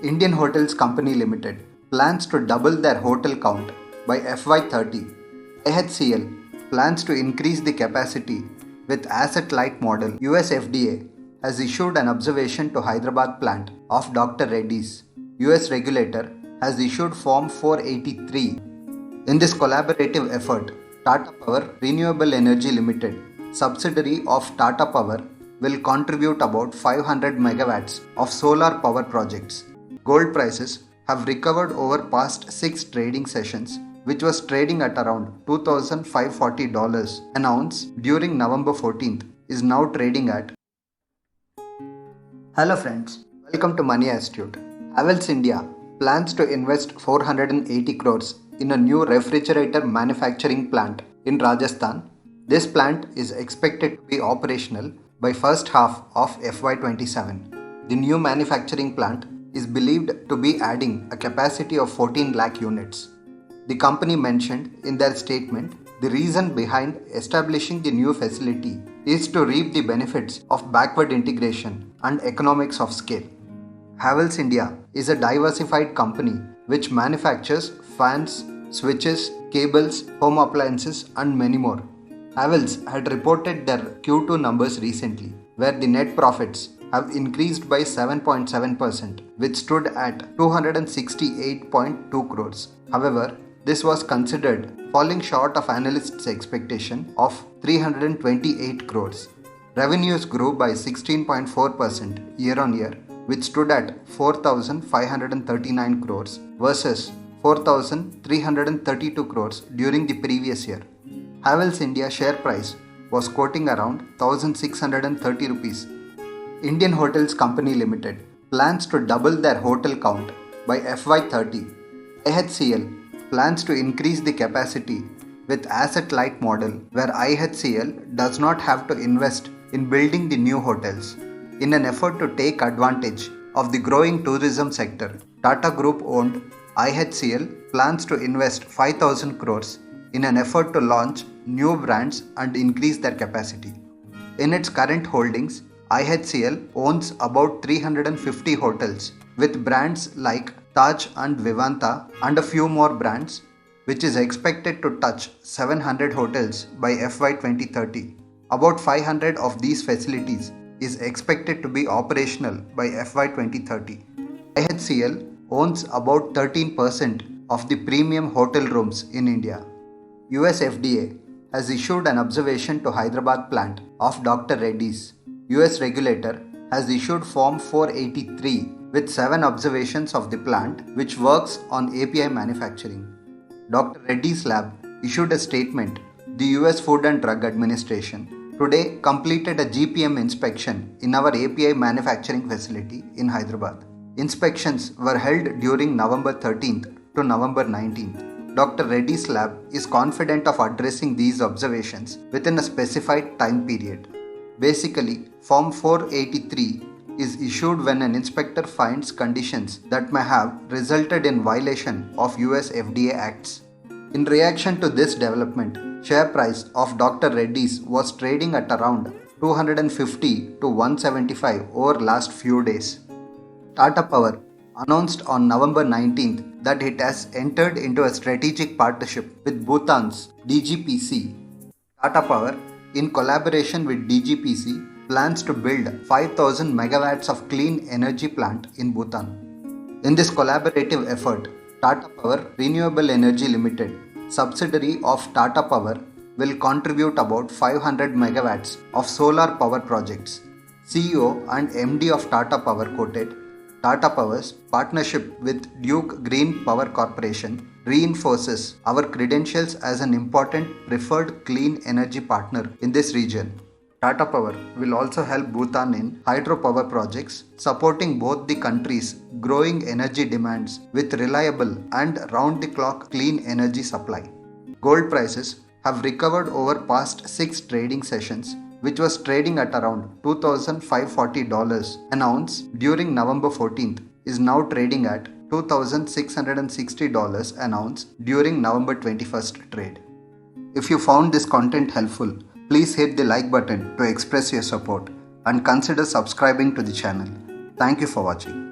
Indian Hotels Company Limited plans to double their hotel count by FY30. IHCL plans to increase the capacity with asset-light model. US FDA has issued an observation to Hyderabad plant of Dr. Reddy's. US regulator has issued Form 483. In this collaborative effort, Tata Power Renewable Energy Limited, subsidiary of Tata Power, will contribute about 500 megawatts of solar power projects. Gold prices have recovered over past 6 trading sessions, which was trading at around $2,540 an ounce during November 14th, is now trading at. Hello friends, welcome to Money Institute. Havells India plans to invest 480 crores in a new refrigerator manufacturing plant in Rajasthan. This plant is expected to be operational by first half of FY27. The new manufacturing plant is believed to be adding a capacity of 14 lakh units. The company mentioned in their statement the reason behind establishing the new facility is to reap the benefits of backward integration and economies of scale. Havells India is a diversified company which manufactures fans, switches, cables, home appliances and many more. Havells had reported their Q2 numbers recently, where the net profits have increased by 7.7%, which stood at 268.2 crores. However, this was considered falling short of analysts' expectation of 328 crores. Revenues grew by 16.4% year-on-year, which stood at 4,539 crores versus 4,332 crores during the previous year. Havells India share price was quoting around 1,630 rupees. Indian Hotels Company Limited plans to double their hotel count by FY30. IHCL plans to increase the capacity with asset-light model where IHCL does not have to invest in building the new hotels. In an effort to take advantage of the growing tourism sector, Tata Group owned IHCL plans to invest 5,000 crores in an effort to launch new brands and increase their capacity. In its current holdings, IHCL owns about 350 hotels with brands like Taj and Vivanta and a few more brands, which is expected to touch 700 hotels by FY 2030. About 500 of these facilities is expected to be operational by FY 2030. IHCL owns about 13% of the premium hotel rooms in India. US FDA has issued an observation to Hyderabad plant of Dr. Reddy's. US regulator has issued Form 483 with 7 observations of the plant which works on API manufacturing. Dr. Reddy's lab issued a statement. The US Food and Drug Administration today completed a GPM inspection in our API manufacturing facility in Hyderabad. Inspections were held during November 13th to November 19th. Dr. Reddy's lab is confident of addressing these observations within a specified time period. Basically, Form 483 is issued when an inspector finds conditions that may have resulted in violation of US FDA acts. In reaction to this development, share price of Dr. Reddy's was trading at around 250 to 175 over last few days. Tata Power announced on November 19th that it has entered into a strategic partnership with Bhutan's DGPC. Tata Power, in collaboration with DGPC, plans to build 5,000 megawatts of clean energy plant in Bhutan. In this collaborative effort, Tata Power Renewable Energy Limited, subsidiary of Tata Power, will contribute about 500 megawatts of solar power projects. CEO and MD of Tata Power quoted, Tata Power's partnership with Duke Green Power Corporation reinforces our credentials as an important preferred clean energy partner in this region. Tata Power will also help Bhutan in hydropower projects, supporting both the country's growing energy demands with reliable and round-the-clock clean energy supply. Gold prices have recovered over past 6 trading sessions, which was trading at around $2,540 an ounce during November 14th, is now trading at $2,660 an ounce during November 21st trade. If you found this content helpful, please hit the like button to express your support and consider subscribing to the channel. Thank you for watching.